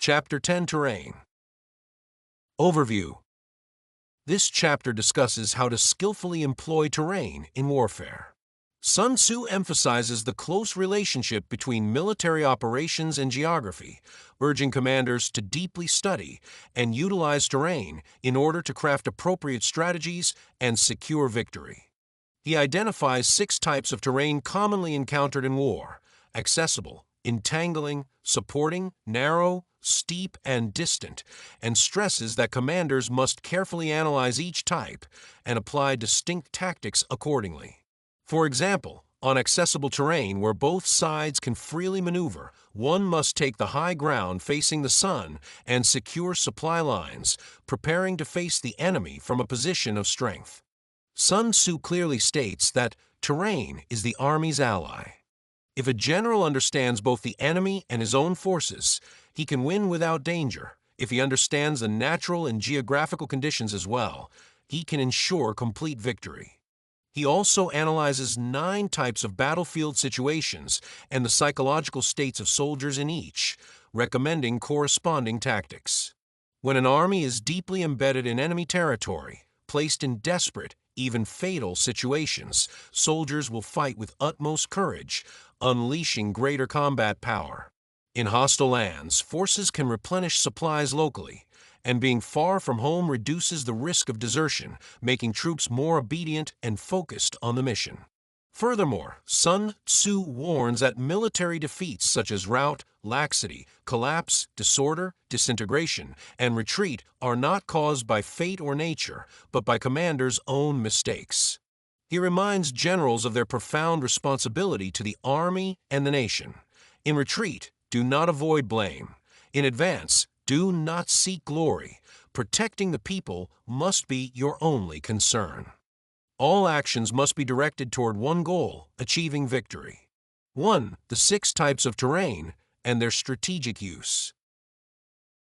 Chapter 10 Terrain. Overview. This chapter discusses how to skillfully employ terrain in warfare. Sun Tzu emphasizes the close relationship between military operations and geography, urging commanders to deeply study and utilize terrain in order to craft appropriate strategies and secure victory. He identifies 6 types of terrain commonly encountered in war: accessible, entangling, supporting, narrow, steep, and distant, and stresses that commanders must carefully analyze each type and apply distinct tactics accordingly. For example, on accessible terrain where both sides can freely maneuver, one must take the high ground facing the sun and secure supply lines, preparing to face the enemy from a position of strength. Sun Tzu clearly states that terrain is the army's ally. If a general understands both the enemy and his own forces, he can win without danger. If he understands the natural and geographical conditions as well, he can ensure complete victory. He also analyzes 9 types of battlefield situations and the psychological states of soldiers in each, recommending corresponding tactics. When an army is deeply embedded in enemy territory, placed in desperate, even fatal situations, soldiers will fight with utmost courage, unleashing greater combat power. In hostile lands, forces can replenish supplies locally, and being far from home reduces the risk of desertion, making troops more obedient and focused on the mission. Furthermore, Sun Tzu warns that military defeats such as rout, laxity, collapse, disorder, disintegration, and retreat are not caused by fate or nature, but by commanders' own mistakes. He reminds generals of their profound responsibility to the army and the nation. In retreat, do not avoid blame. In advance, do not seek glory. Protecting the people must be your only concern. All actions must be directed toward one goal: achieving victory. 1. The 6 types of terrain and their strategic use.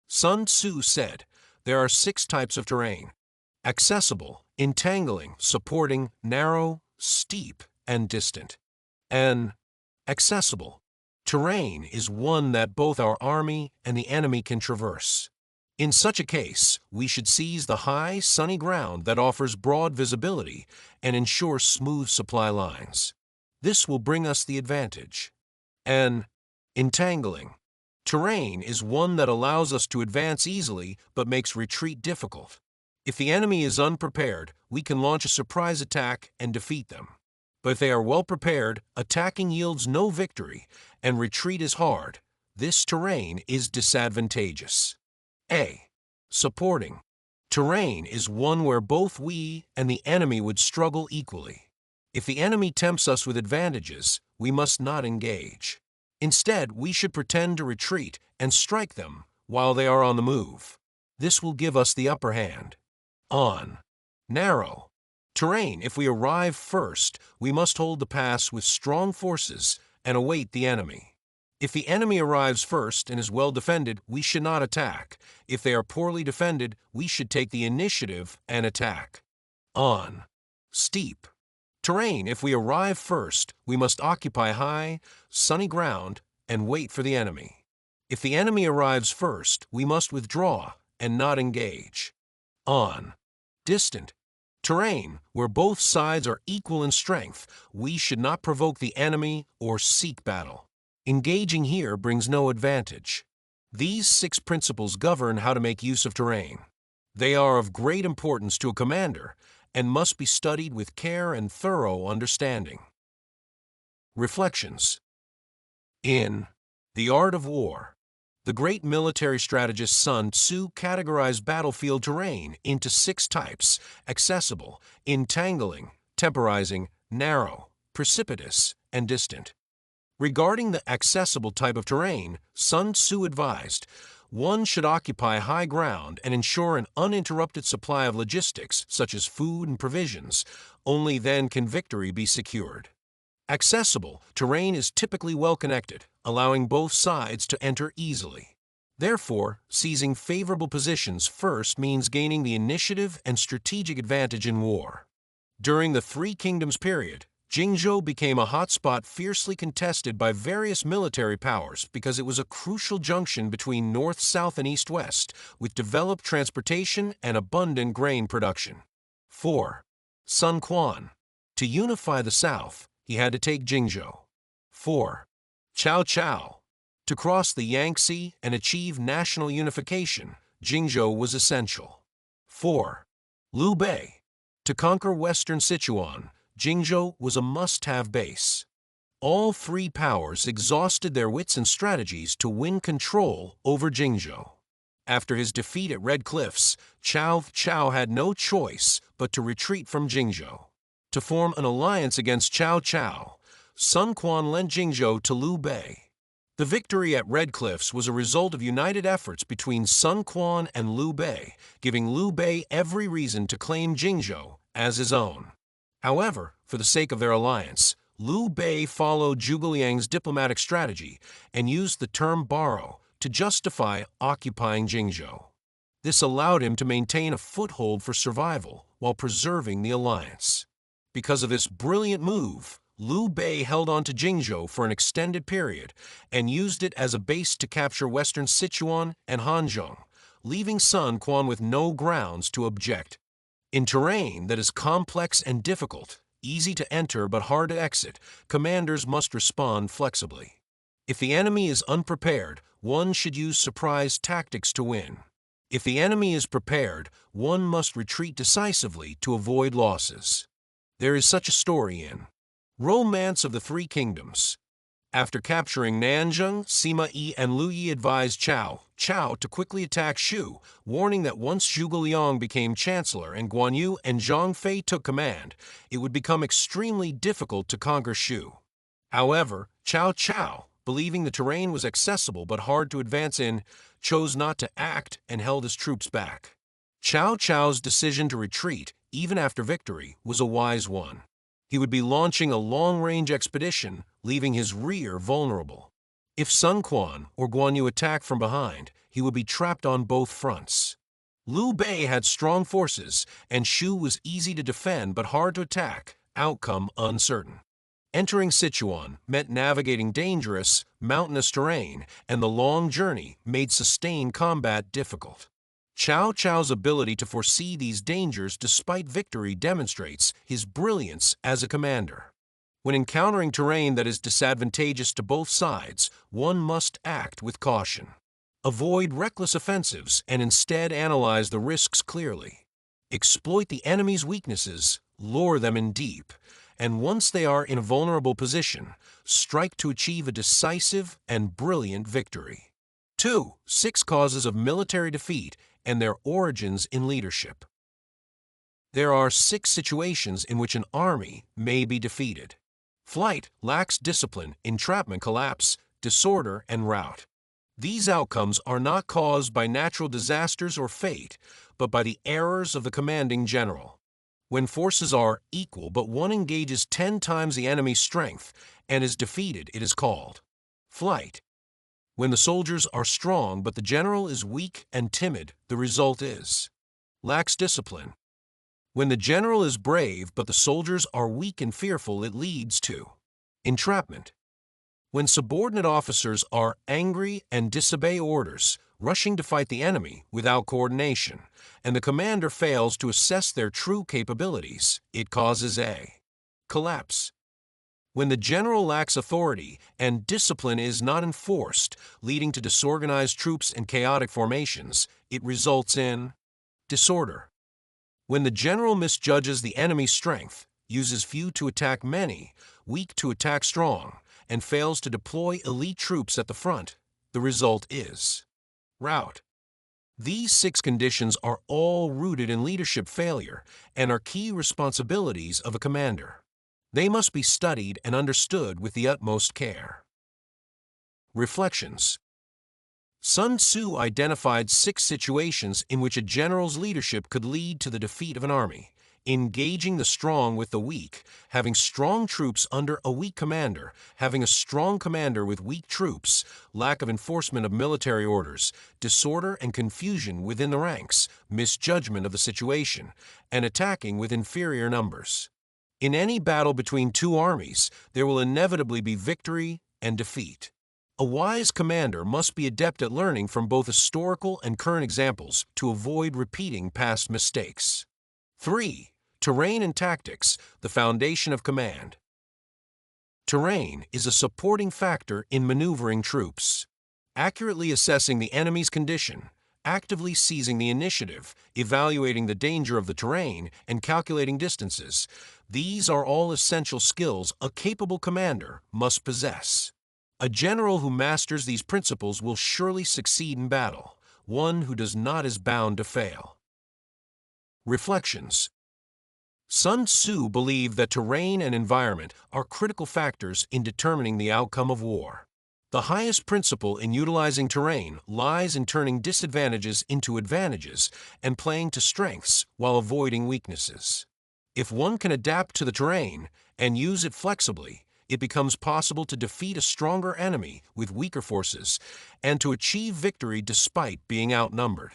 Sun Tzu said, there are 6 types of terrain: accessible, entangling, supporting, narrow, steep, and distant. And accessible terrain is one that both our army and the enemy can traverse. In such a case, we should seize the high, sunny ground that offers broad visibility and ensure smooth supply lines. This will bring us the advantage. And entangling terrain is one that allows us to advance easily but makes retreat difficult. If the enemy is unprepared, we can launch a surprise attack and defeat them. But if they are well prepared, attacking yields no victory, and retreat is hard. This terrain is disadvantageous. A. Supporting terrain is one where both we and the enemy would struggle equally. If the enemy tempts us with advantages, we must not engage. Instead, we should pretend to retreat and strike them while they are on the move. This will give us the upper hand. On narrow terrain, if we arrive first, we must hold the pass with strong forces and await the enemy. If the enemy arrives first and is well defended, we should not attack. If they are poorly defended, we should take the initiative and attack. On steep terrain, if we arrive first, we must occupy high, sunny ground and wait for the enemy. If the enemy arrives first, we must withdraw and not engage. On distant terrain, where both sides are equal in strength, we should not provoke the enemy or seek battle. Engaging here brings no advantage. These 6 principles govern how to make use of terrain. They are of great importance to a commander and must be studied with care and thorough understanding. Reflections. In The Art of War, the great military strategist Sun Tzu categorized battlefield terrain into 6 types: accessible, entangling, temporizing, narrow, precipitous, and distant. Regarding the accessible type of terrain, Sun Tzu advised, one should occupy high ground and ensure an uninterrupted supply of logistics, such as food and provisions. Only then can victory be secured. Accessible terrain is typically well connected, allowing both sides to enter easily. Therefore, seizing favorable positions first means gaining the initiative and strategic advantage in war. During the 3 Kingdoms period, Jingzhou became a hotspot fiercely contested by various military powers because it was a crucial junction between north, south, and east, west, with developed transportation and abundant grain production. 4. Sun Quan. To unify the south, he had to take Jingzhou. 4. Cao Cao. To cross the Yangtze and achieve national unification, Jingzhou was essential. 4. Liu Bei. To conquer western Sichuan, Jingzhou was a must-have base. All three powers exhausted their wits and strategies to win control over Jingzhou. After his defeat at Red Cliffs, Cao had no choice but to retreat from Jingzhou. To form an alliance against Cao, Sun Quan lent Jingzhou to Liu Bei. The victory at Red Cliffs was a result of united efforts between Sun Quan and Liu Bei, giving Liu Bei every reason to claim Jingzhou as his own. However, for the sake of their alliance, Liu Bei followed Zhuge Liang's diplomatic strategy and used the term borrow to justify occupying Jingzhou. This allowed him to maintain a foothold for survival while preserving the alliance. Because of this brilliant move, Liu Bei held on to Jingzhou for an extended period and used it as a base to capture western Sichuan and Hanzhong, leaving Sun Quan with no grounds to object. In terrain that is complex and difficult, easy to enter but hard to exit, commanders must respond flexibly. If the enemy is unprepared, one should use surprise tactics to win. If the enemy is prepared, one must retreat decisively to avoid losses. There is such a story in Romance of the Three Kingdoms. After capturing Nanjing, Sima Yi and Lu Yi advised Cao to quickly attack Shu, warning that once Zhuge Liang became chancellor and Guan Yu and Zhang Fei took command, it would become extremely difficult to conquer Shu. However, Cao, believing the terrain was accessible but hard to advance in, chose not to act and held his troops back. Cao's decision to retreat, even after victory, was a wise one. He would be launching a long-range expedition, leaving his rear vulnerable. If Sun Quan or Guan Yu attacked from behind, he would be trapped on both fronts. Liu Bei had strong forces, and Shu was easy to defend but hard to attack, outcome uncertain. Entering Sichuan meant navigating dangerous, mountainous terrain, and the long journey made sustained combat difficult. Cao's ability to foresee these dangers despite victory demonstrates his brilliance as a commander. When encountering terrain that is disadvantageous to both sides, one must act with caution. Avoid reckless offensives and instead analyze the risks clearly. Exploit the enemy's weaknesses, lure them in deep, and once they are in a vulnerable position, strike to achieve a decisive and brilliant victory. 2. 6 causes of military defeat and their origins in leadership. There are 6 situations in which an army may be defeated. Flight, lax discipline, entrapment, collapse, disorder, and rout. These outcomes are not caused by natural disasters or fate, but by the errors of the commanding general. When forces are equal but one engages 10 times the enemy's strength and is defeated, it is called flight. When the soldiers are strong but the general is weak and timid, the result is lax discipline. When the general is brave but the soldiers are weak and fearful, it leads to entrapment. When subordinate officers are angry and disobey orders, rushing to fight the enemy without coordination, and the commander fails to assess their true capabilities, it causes a collapse. When the general lacks authority and discipline is not enforced, leading to disorganized troops and chaotic formations, it results in disorder. When the general misjudges the enemy's strength, uses few to attack many, weak to attack strong, and fails to deploy elite troops at the front, the result is rout. These 6 conditions are all rooted in leadership failure and are key responsibilities of a commander. They must be studied and understood with the utmost care. Reflections. Sun Tzu identified 6 situations in which a general's leadership could lead to the defeat of an army: engaging the strong with the weak, having strong troops under a weak commander, having a strong commander with weak troops, lack of enforcement of military orders, disorder and confusion within the ranks, misjudgment of the situation, and attacking with inferior numbers. In any battle between two armies, there will inevitably be victory and defeat. A wise commander must be adept at learning from both historical and current examples to avoid repeating past mistakes. 3. Terrain and tactics, the foundation of command. Terrain is a supporting factor in maneuvering troops. Accurately assessing the enemy's condition, actively seizing the initiative, evaluating the danger of the terrain, and calculating distances. These are all essential skills a capable commander must possess. A general who masters these principles will surely succeed in battle. One who does not is bound to fail. Reflections. Sun Tzu believed that terrain and environment are critical factors in determining the outcome of war. The highest principle in utilizing terrain lies in turning disadvantages into advantages and playing to strengths while avoiding weaknesses. If one can adapt to the terrain and use it flexibly, it becomes possible to defeat a stronger enemy with weaker forces and to achieve victory despite being outnumbered.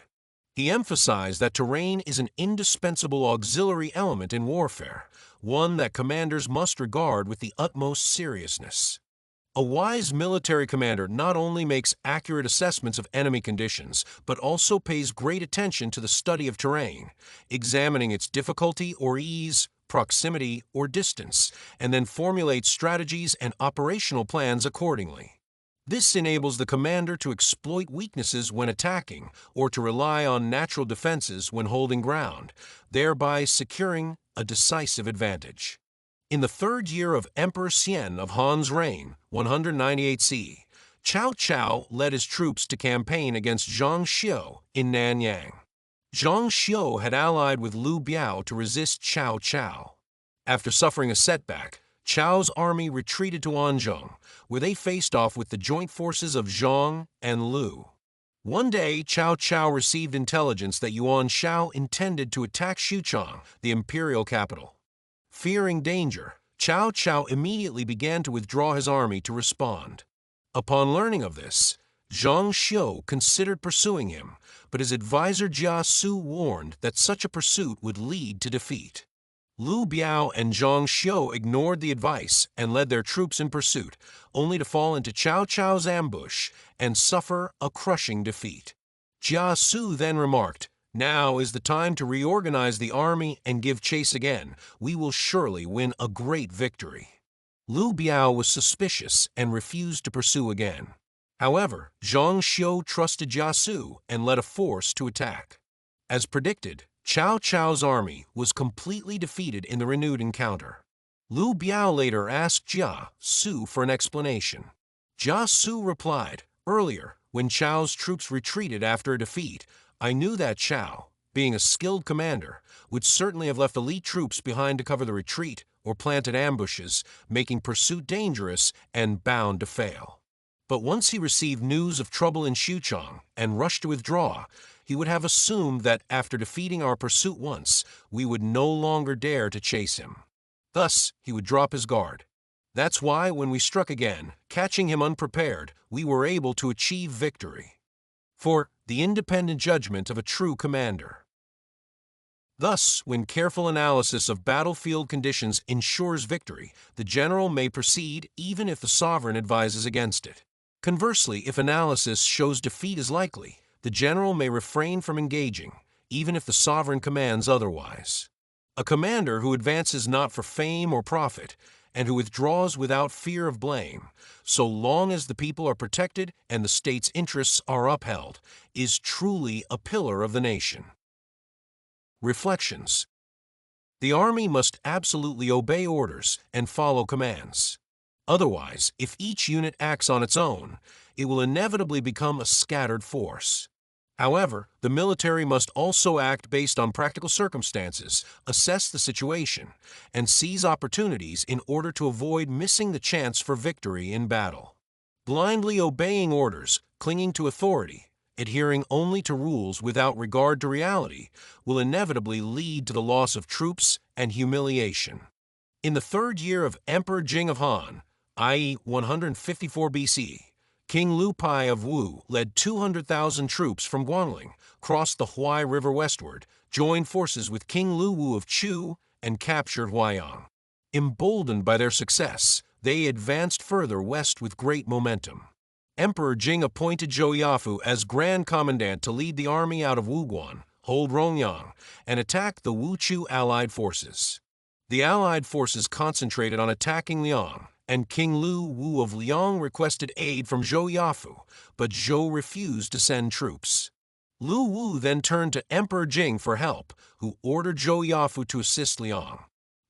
He emphasized that terrain is an indispensable auxiliary element in warfare, one that commanders must regard with the utmost seriousness. A wise military commander not only makes accurate assessments of enemy conditions, but also pays great attention to the study of terrain, examining its difficulty or ease, proximity or distance, and then formulates strategies and operational plans accordingly. This enables the commander to exploit weaknesses when attacking or to rely on natural defenses when holding ground, thereby securing a decisive advantage. In the third year of Emperor Xian of Han's reign, 198 CE, Cao Cao led his troops to campaign against Zhang Xiu in Nanyang. Zhang Xiu had allied with Liu Biao to resist Cao Cao. After suffering a setback, Chao's army retreated to Anzhong, where they faced off with the joint forces of Zhang and Liu. One day, Cao Cao received intelligence that Yuan Shao intended to attack Xuchang, the imperial capital. Fearing danger, Cao Cao immediately began to withdraw his army to respond. Upon learning of this, Zhang Xiu considered pursuing him, but his advisor Jia Su warned that such a pursuit would lead to defeat. Liu Biao and Zhang Xiu ignored the advice and led their troops in pursuit, only to fall into Cao Cao's ambush and suffer a crushing defeat. Jia Su then remarked, "Now is the time to reorganize the army and give chase again. We will surely win a great victory." Liu Biao was suspicious and refused to pursue again. However, Zhang Xiu trusted Jia Su and led a force to attack. As predicted, Cao Cao's army was completely defeated in the renewed encounter. Liu Biao later asked Jia Su for an explanation. Jia Su replied, "Earlier, when Chao's troops retreated after a defeat, I knew that Cao, being a skilled commander, would certainly have left elite troops behind to cover the retreat or planted ambushes, making pursuit dangerous and bound to fail. But once he received news of trouble in Xuchang and rushed to withdraw, he would have assumed that after defeating our pursuit once, we would no longer dare to chase him. Thus, he would drop his guard. That's why, when we struck again, catching him unprepared, we were able to achieve victory." For the independent judgment of a true commander. Thus, when careful analysis of battlefield conditions ensures victory, the general may proceed even if the sovereign advises against it. Conversely, if analysis shows defeat is likely, the general may refrain from engaging, even if the sovereign commands otherwise. A commander who advances not for fame or profit, and who withdraws without fear of blame, so long as the people are protected and the state's interests are upheld, is truly a pillar of the nation. Reflections. The army must absolutely obey orders and follow commands. Otherwise, if each unit acts on its own, it will inevitably become a scattered force. However, the military must also act based on practical circumstances, assess the situation, and seize opportunities in order to avoid missing the chance for victory in battle. Blindly obeying orders, clinging to authority, adhering only to rules without regard to reality, will inevitably lead to the loss of troops and humiliation. In the third year of Emperor Jing of Han, i.e. 154 BC, King Liu Pai of Wu led 200,000 troops from Guangling, crossed the Huai River westward, joined forces with King Lu Wu of Chu, and captured Huaiyang. Emboldened by their success, they advanced further west with great momentum. Emperor Jing appointed Zhou Yafu as Grand Commandant to lead the army out of Wuguan, hold Rongyang, and attack the Wuchu allied forces. The allied forces concentrated on attacking Liang, and King Lu Wu of Liang requested aid from Zhou Yafu, but Zhou refused to send troops. Lu Wu then turned to Emperor Jing for help, who ordered Zhou Yafu to assist Liang.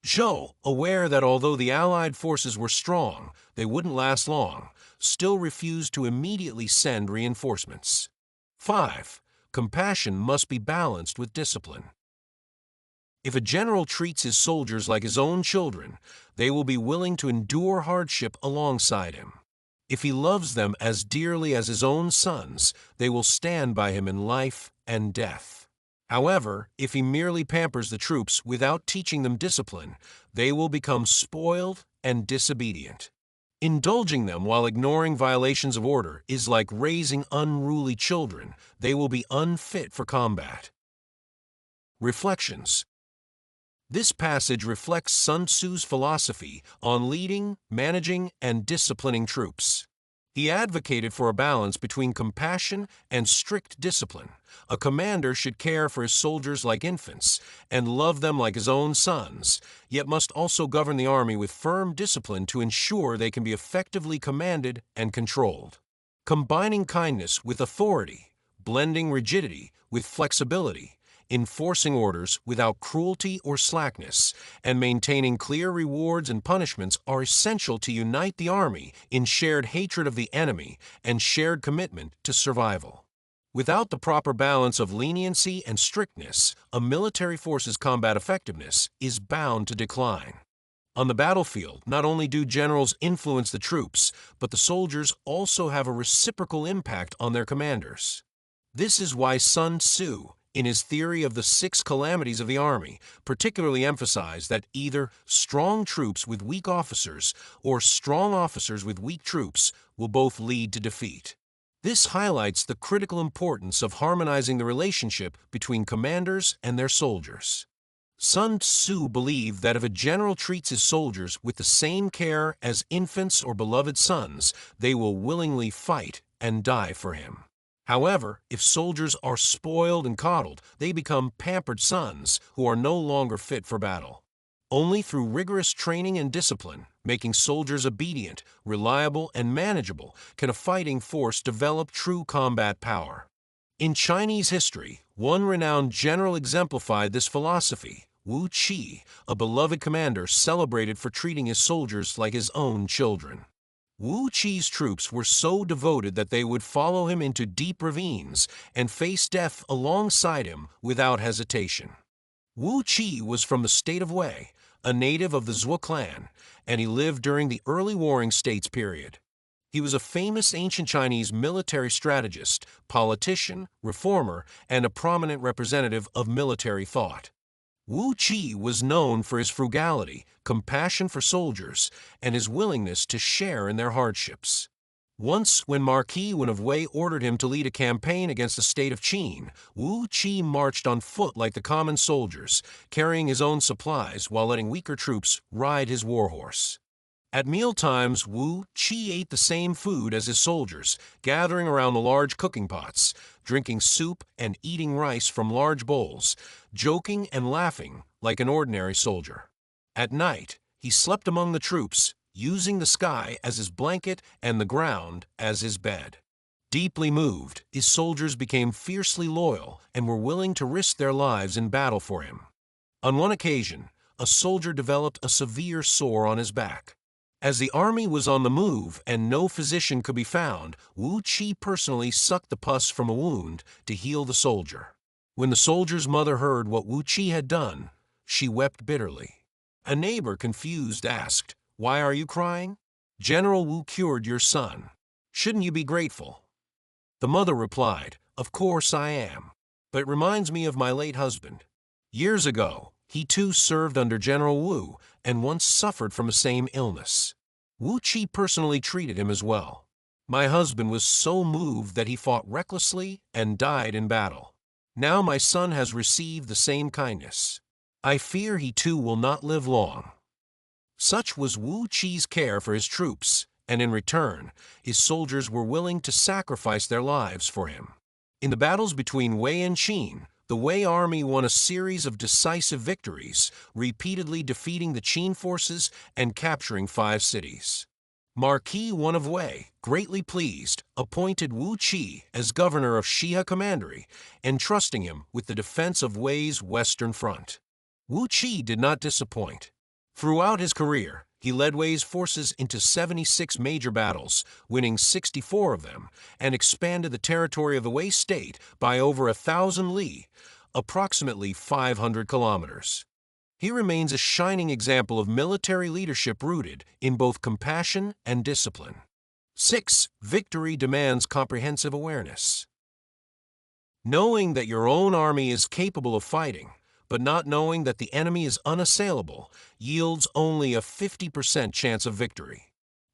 Zhou, aware that although the allied forces were strong, they wouldn't last long, still refused to immediately send reinforcements. 5. Compassion must be balanced with discipline. If a general treats his soldiers like his own children, they will be willing to endure hardship alongside him. If he loves them as dearly as his own sons, they will stand by him in life and death. However, if he merely pampers the troops without teaching them discipline, they will become spoiled and disobedient. Indulging them while ignoring violations of order is like raising unruly children. They will be unfit for combat. Reflections. This passage reflects Sun Tzu's philosophy on leading, managing, and disciplining troops. He advocated for a balance between compassion and strict discipline. A commander should care for his soldiers like infants and love them like his own sons, yet must also govern the army with firm discipline to ensure they can be effectively commanded and controlled. Combining kindness with authority, blending rigidity with flexibility, enforcing orders without cruelty or slackness, and maintaining clear rewards and punishments are essential to unite the army in shared hatred of the enemy and shared commitment to survival. Without the proper balance of leniency and strictness, a military force's combat effectiveness is bound to decline. On the battlefield, not only do generals influence the troops, but the soldiers also have a reciprocal impact on their commanders. This is why Sun Tzu, in his theory of the 6 calamities of the army, particularly emphasized that either strong troops with weak officers or strong officers with weak troops will both lead to defeat. This highlights the critical importance of harmonizing the relationship between commanders and their soldiers. Sun Tzu believed that if a general treats his soldiers with the same care as infants or beloved sons, they will willingly fight and die for him. However, if soldiers are spoiled and coddled, they become pampered sons who are no longer fit for battle. Only through rigorous training and discipline, making soldiers obedient, reliable, and manageable, can a fighting force develop true combat power. In Chinese history, one renowned general exemplified this philosophy, Wu Qi, a beloved commander celebrated for treating his soldiers like his own children. Wu Qi's troops were so devoted that they would follow him into deep ravines and face death alongside him without hesitation. Wu Qi was from the state of Wei, a native of the Zhou clan, and he lived during the early Warring States period. He was a famous ancient Chinese military strategist, politician, reformer, and a prominent representative of military thought. Wu Qi was known for his frugality, compassion for soldiers, and his willingness to share in their hardships. Once, when Marquis Wen of Wei ordered him to lead a campaign against the state of Qin, Wu Qi marched on foot like the common soldiers, carrying his own supplies while letting weaker troops ride his warhorse. At mealtimes, Wu Qi ate the same food as his soldiers, gathering around the large cooking pots, drinking soup and eating rice from large bowls, joking and laughing like an ordinary soldier. At night, he slept among the troops, using the sky as his blanket and the ground as his bed. Deeply moved, his soldiers became fiercely loyal and were willing to risk their lives in battle for him. On one occasion, a soldier developed a severe sore on his back. As the army was on the move and no physician could be found, Wu Qi personally sucked the pus from a wound to heal the soldier. When the soldier's mother heard what Wu Qi had done, she wept bitterly. A neighbor, confused, asked, "Why are you crying? General Wu cured your son. Shouldn't you be grateful?" The mother replied, "Of course I am, but it reminds me of my late husband. Years ago, he too served under General Wu and once suffered from the same illness. Wu Qi personally treated him as well. My husband was so moved that he fought recklessly and died in battle. Now my son has received the same kindness. I fear he too will not live long." Such was Wu Qi's care for his troops, and in return, his soldiers were willing to sacrifice their lives for him. In the battles between Wei and Qin, the Wei army won a series of decisive victories, repeatedly defeating the Qin forces and capturing 5 cities. Marquis I of Wei, greatly pleased, appointed Wu Qi as governor of Xia Commandery, entrusting him with the defense of Wei's western front. Wu Qi did not disappoint. Throughout his career, he led Wei's forces into 76 major battles, winning 64 of them, and expanded the territory of the Wei state by over 1,000 li, approximately 500 kilometers. He remains a shining example of military leadership rooted in both compassion and discipline. 6. Victory demands comprehensive awareness. Knowing that your own army is capable of fighting, but not knowing that the enemy is unassailable, yields only a 50% chance of victory.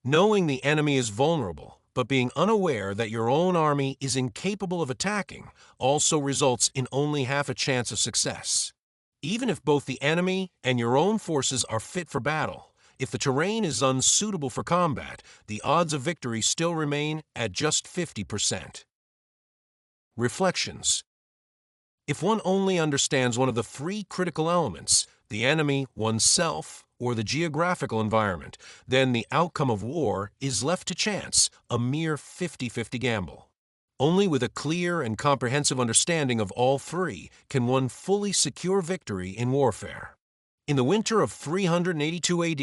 Knowing the enemy is vulnerable, but being unaware that your own army is incapable of attacking, also results in only half a chance of success. Even if both the enemy and your own forces are fit for battle, if the terrain is unsuitable for combat, the odds of victory still remain at just 50%. Reflections. If one only understands one of the 3 critical elements, the enemy, oneself, or the geographical environment, then the outcome of war is left to chance, a mere 50-50 gamble. Only with a clear and comprehensive understanding of all 3 can one fully secure victory in warfare. In the winter of 382 AD,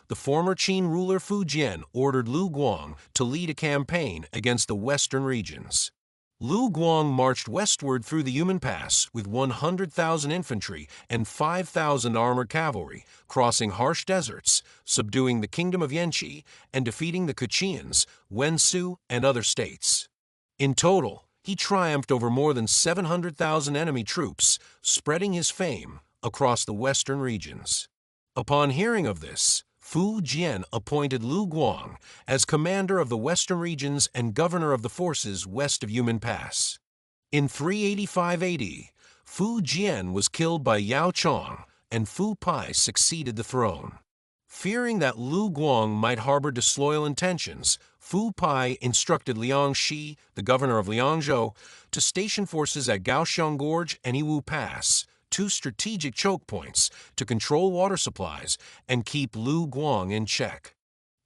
the former Qin ruler Fu Jian ordered Lu Guang to lead a campaign against the western regions. Lu Guang marched westward through the Yumen Pass with 100,000 infantry and 5,000 armored cavalry, crossing harsh deserts, subduing the kingdom of Yanqi, and defeating the Kuchians, Wensu, and other states. In total, he triumphed over more than 700,000 enemy troops, spreading his fame across the western regions. Upon hearing of this, Fu Jian appointed Lu Guang as commander of the western regions and governor of the forces west of Yumen Pass. In 385 AD, Fu Jian was killed by Yao Chong, and Fu Pai succeeded the throne. Fearing that Lu Guang might harbor disloyal intentions, Fu Pai instructed Liang Shi, the governor of Liangzhou, to station forces at Gaoxiang Gorge and Yiwu Pass, 2 strategic choke points, to control water supplies and keep Lu Guang in check.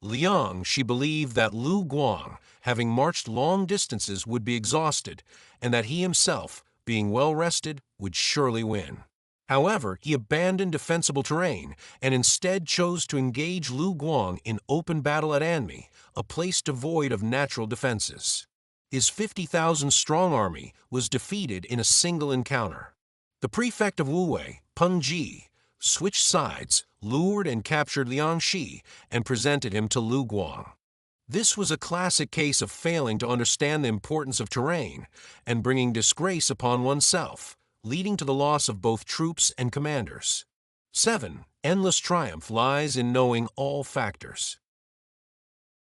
Liang Shi believed that Lu Guang, having marched long distances, would be exhausted, and that he himself, being well rested, would surely win. However, he abandoned defensible terrain and instead chose to engage Lu Guang in open battle at Anmi, a place devoid of natural defenses. His 50,000-strong army was defeated in a single encounter. The prefect of Wuwei, Peng Ji, switched sides, lured and captured Liang Shi, and presented him to Lu Guang. This was a classic case of failing to understand the importance of terrain and bringing disgrace upon oneself, leading to the loss of both troops and commanders. 7. Endless triumph lies in knowing all factors.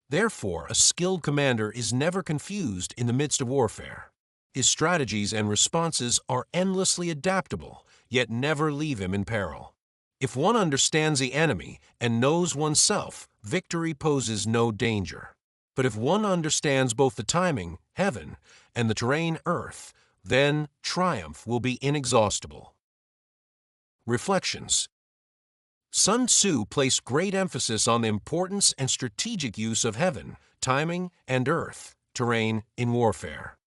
Therefore, a skilled commander is never confused in the midst of warfare. His strategies and responses are endlessly adaptable, yet never leave him in peril. If one understands the enemy and knows oneself, victory poses no danger. But if one understands both the timing, heaven, and the terrain, earth, then triumph will be inexhaustible. Reflections. Sun Tzu placed great emphasis on the importance and strategic use of heaven, timing, and earth, terrain in warfare.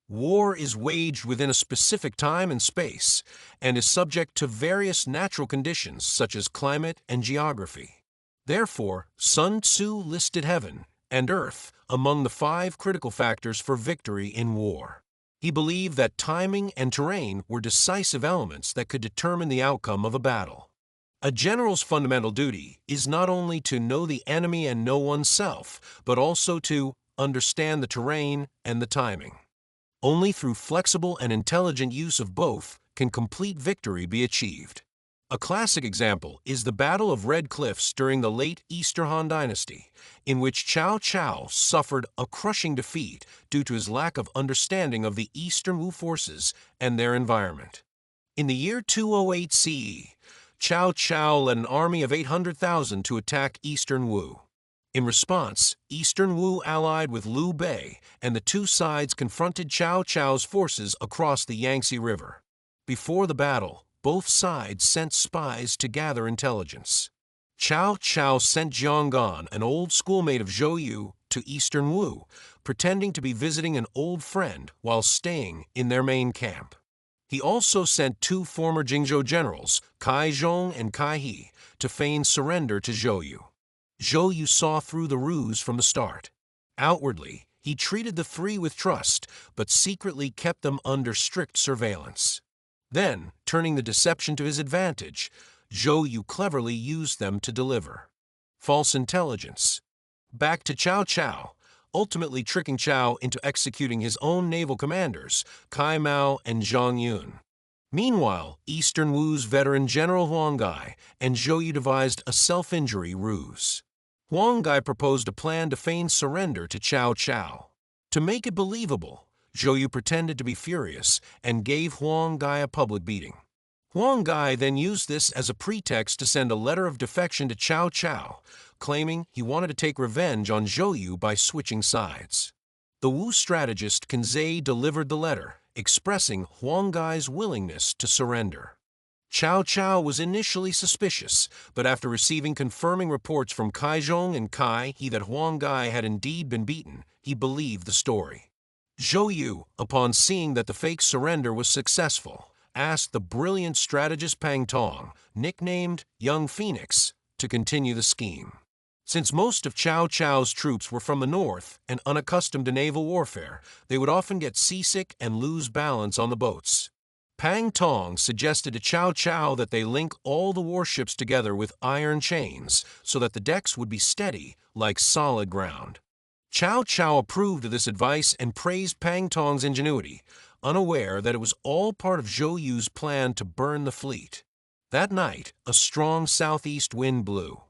War is waged within a specific time and space, and is subject to various natural conditions such as climate and geography. Therefore, Sun Tzu listed heaven and earth among the 5 critical factors for victory in war. He believed that timing and terrain were decisive elements that could determine the outcome of a battle. A general's fundamental duty is not only to know the enemy and know oneself, but also to understand the terrain and the timing. Only through flexible and intelligent use of both can complete victory be achieved. A classic example is the Battle of Red Cliffs during the late Eastern Han Dynasty, in which Cao Cao suffered a crushing defeat due to his lack of understanding of the Eastern Wu forces and their environment. In the year 208 CE, Cao Cao led an army of 800,000 to attack Eastern Wu. In response, Eastern Wu allied with Liu Bei, and the two sides confronted Cao Cao's forces across the Yangtze River. Before the battle, both sides sent spies to gather intelligence. Cao Cao sent Jianggan, an old schoolmate of Zhou Yu, to Eastern Wu, pretending to be visiting an old friend while staying in their main camp. He also sent two former Jingzhou generals, Cai Zhong and Cai He, to feign surrender to Zhou Yu. Zhou Yu saw through the ruse from the start. Outwardly, he treated the three with trust, but secretly kept them under strict surveillance. Then, turning the deception to his advantage, Zhou Yu cleverly used them to deliver false intelligence back to Cao Cao, ultimately tricking Cao into executing his own naval commanders, Cai Mao and Zhang Yun. Meanwhile, Eastern Wu's veteran General Huang Gai and Zhou Yu devised a self-injury ruse. Huang Gai proposed a plan to feign surrender to Cao Cao. To make it believable, Zhou Yu pretended to be furious and gave Huang Gai a public beating. Huang Gai then used this as a pretext to send a letter of defection to Cao Cao, claiming he wanted to take revenge on Zhou Yu by switching sides. The Wu strategist Kanzei delivered the letter, expressing Huang Gai's willingness to surrender. Cao Cao was initially suspicious, but after receiving confirming reports from Cai Zhong and Cai He that Huang Gai had indeed been beaten, he believed the story. Zhou Yu, upon seeing that the fake surrender was successful, asked the brilliant strategist Pang Tong, nicknamed Young Phoenix, to continue the scheme. Since most of Cao Cao's troops were from the north and unaccustomed to naval warfare, they would often get seasick and lose balance on the boats. Pang Tong suggested to Cao Cao that they link all the warships together with iron chains so that the decks would be steady, like solid ground. Cao Cao approved of this advice and praised Pang Tong's ingenuity, unaware that it was all part of Zhou Yu's plan to burn the fleet. That night, a strong southeast wind blew.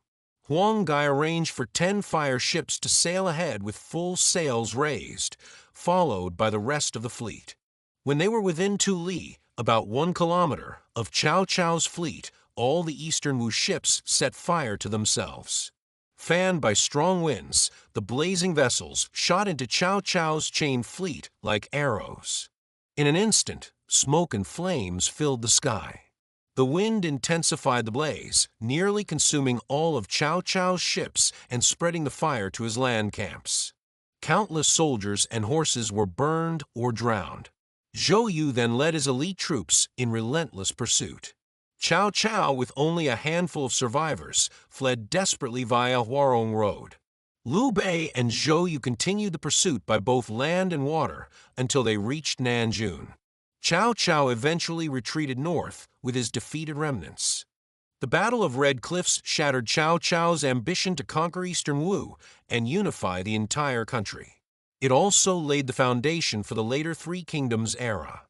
Huang Gai arranged for 10 fire ships to sail ahead with full sails raised, followed by the rest of the fleet. When they were within 2 li, about 1 kilometer, of Cao Cao's fleet, all the Eastern Wu ships set fire to themselves. Fanned by strong winds, the blazing vessels shot into Cao Cao's chained fleet like arrows. In an instant, smoke and flames filled the sky. The wind intensified the blaze, nearly consuming all of Cao Cao's ships and spreading the fire to his land camps. Countless soldiers and horses were burned or drowned. Zhou Yu then led his elite troops in relentless pursuit. Cao Cao, with only a handful of survivors, fled desperately via Huarong Road. Liu Bei and Zhou Yu continued the pursuit by both land and water until they reached Nanjun. Cao Cao eventually retreated north with his defeated remnants. The Battle of Red Cliffs shattered Cao Cao's ambition to conquer Eastern Wu and unify the entire country. It also laid the foundation for the later Three Kingdoms era.